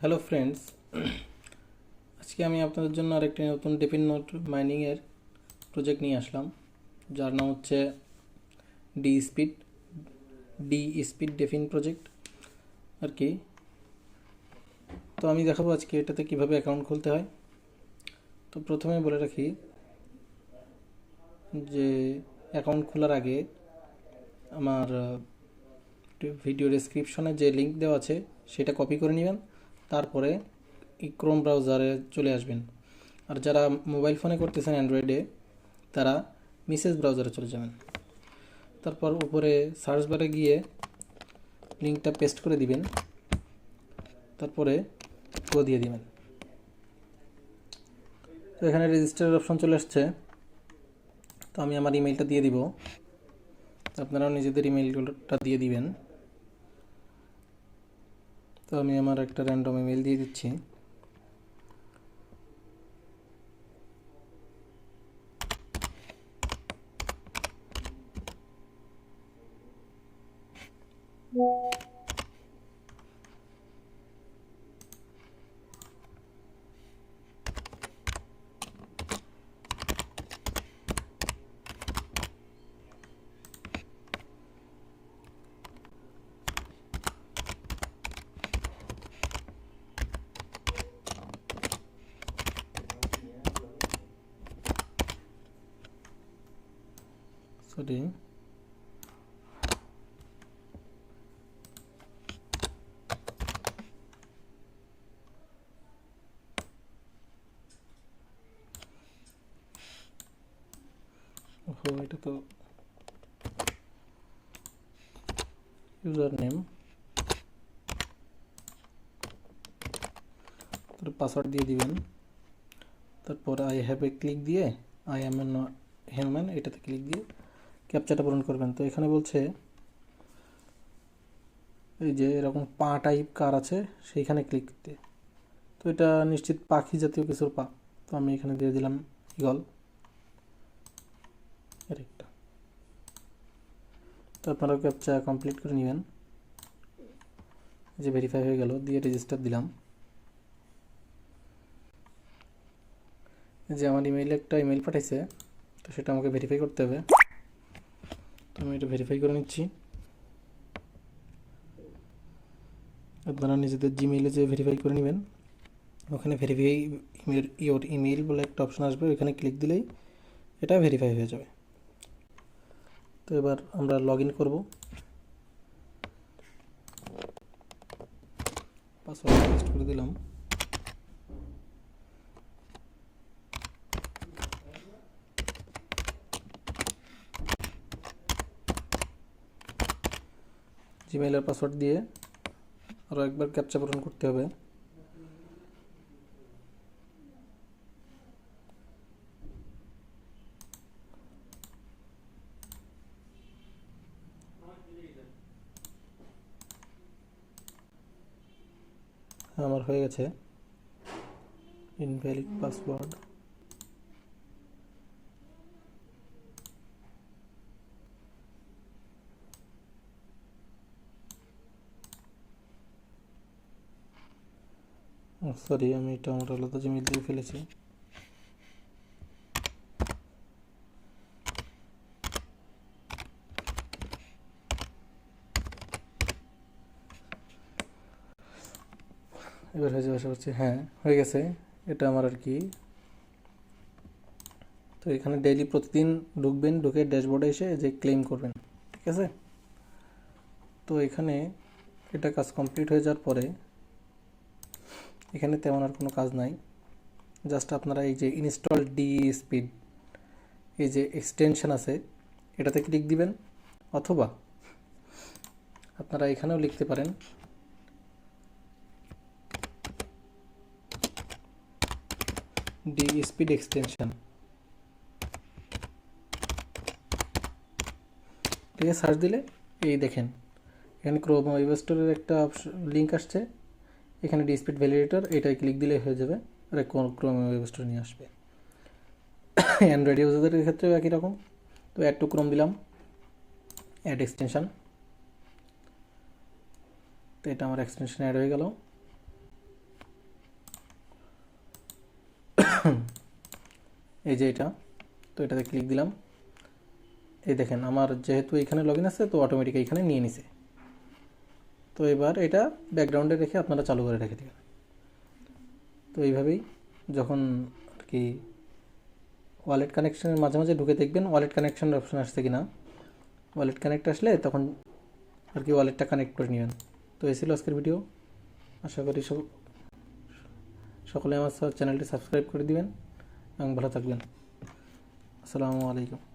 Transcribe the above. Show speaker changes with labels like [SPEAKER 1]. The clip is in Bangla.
[SPEAKER 1] হ্যালো ফ্রেন্ডস, আজকে আমি আপনাদের জন্য আরেকটি নতুন ডেফিন নোট মাইনিংয়ের প্রজেক্ট নিয়ে আসলাম, যার নাম হচ্ছে ডি স্পিড ডি স্পিড ডেফিন প্রজেক্ট আর কি। তো আমি দেখাবো আজকে এটাতে কিভাবে অ্যাকাউন্ট খুলতে হয়। তো প্রথমে বলে রাখি যে অ্যাকাউন্ট খোলার আগে আমার ভিডিও ডেসক্রিপশনে যে লিঙ্ক দেওয়া আছে সেটা কপি করে নেবেন। তারপরে ক্রোম ব্রাউজারে চলে আসবেন। আর যারা মোবাইল ফোনে করতেছেন অ্যান্ড্রয়েডে, তারা মিসেস ব্রাউজারে চলে যাবেন। তারপর উপরে সার্চ বারে গিয়ে লিঙ্কটা পেস্ট করে দিবেন, তারপরে গো দিয়ে দিবেন। তো এখানে রেজিস্টারের অপশন চলে আসছে। তো আমি আমার ইমেলটা দিয়ে দিব, আপনারাও নিজেদের ইমেলটা দিয়ে দিবেন। তো আমি আমার একটা র্যান্ডম ইমেল দিয়ে দিচ্ছি। সরি, ওহো, এটা তো ইউজার নেম, তারপর পাসওয়ার্ড দিয়ে দিবেন। তারপর আই হ্যাভ এ ক্লিক দিয়ে আই অ্যাম এ হিউম্যান এটাতে ক্লিক দিয়ে ক্যাপচাটা পূরণ করবেন। তো এখানে বলছে এই যে এরকম পা টাইপ কার আছে সেইখানে ক্লিক দিতে। তো এটা নিশ্চিত পাখি জাতীয় কিছুর পা। তো আমি এখানে দিয়ে দিলাম ইগল এর একটা। তো আপনারা ক্যাপচা কমপ্লিট করে নেবেন। যে ভেরিফাই হয়ে গেল, দিয়ে রেজিস্টার দিলাম। যে আমার ইমেইলে একটা ইমেল পাঠাইছে, তো সেটা আমাকে ভেরিফাই করতে হবে। তো আমি এটা ভেরিফাই করে নিচ্ছি। আপনারা নিজেদের জিমেইলে যে ভেরিফাই করে নেবেন, ওখানে ভেরিফাই ইওর ইমেইল বলে একটা অপশন আসবে, ওইখানে ক্লিক দিলেই এটা ভেরিফাই হয়ে যাবে। তো এবার আমরা লগ ইন করবো। পাসওয়ার্ড পেস্ট করে দিলাম। জিমেইলের পাসওয়ার্ড দিয়ে আরও একবার ক্যাপচা পূরণ করতে হবে। আমার হয়ে গেছে। Invalid password. সরি, আমি এটা আমার আলাদা জিমেইল দিয়ে ফেলেছি। এবার হয়ে যাবে আশা করছি। হ্যাঁ, হয়ে গেছে। এটা আমার আর কি। তো এখানে ডেইলি প্রতিদিন ঢুকবেন, ঢুকে ড্যাশবোর্ডে এসে যে ক্লেম করবেন, ঠিক আছে। তো এখানে এটা কাজ কমপ্লিট হয়ে যাওয়ার পরে এখানে তেমন আর কোনো কাজ নাই। জাস্ট আপনারা এই যে ইনস্টল ডি স্পিড, এই যে এক্সটেনশন আছে, এটাতে ক্লিক দিবেন। অথবা আপনারা এখানেও লিখতে পারেন ডি স্পিড এক্সটেনশন, ঠিক আছে। সার্চ দিলে এই দেখেন এখানে ক্রোম ওয়েব স্টোরের একটা লিঙ্ক আসছে। এখানে ডি স্পিড ভ্যালিডেটর, এটাই ক্লিক দিলে হয়ে যাবে, আর ক্রোম ওয়েব স্টোরে নিয়ে আসবে। অ্যান্ড্রয়েড ইউজারদের ক্ষেত্রেও একই রকম। তো অ্যাড টু ক্রোম দিলাম, অ্যাড এক্সটেনশন। তো এটা আমার এক্সটেনশন অ্যাড হয়ে গেল। এই যে এটা, তো এটাতে ক্লিক দিলাম। এই দেখেন আমার যেহেতু এখানে লগ ইন আছে তো অটোমেটিক এখানে নিয়ে নিছে। তো এবার এটা ব্যাকগ্রাউন্ডে রেখে আপনারা চালু করে রেখে দেবেন। তো এইভাবেই যখন আর কি ওয়ালেট কানেকশনের মাঝে মাঝে ঢুকে দেখবেন ওয়ালেট কানেকশনের অপশন আসছে কিনা। ওয়ালেট কানেক্ট আসলে তখন আর কি ওয়ালেটটা কানেক্ট করে নেবেন। তো এই ছিল আজকের ভিডিও। আশা করি সকলে আমার চ্যানেলটি সাবস্ক্রাইব করে দিবেন এবং ভালো থাকবেন। আসসালামু আলাইকুম।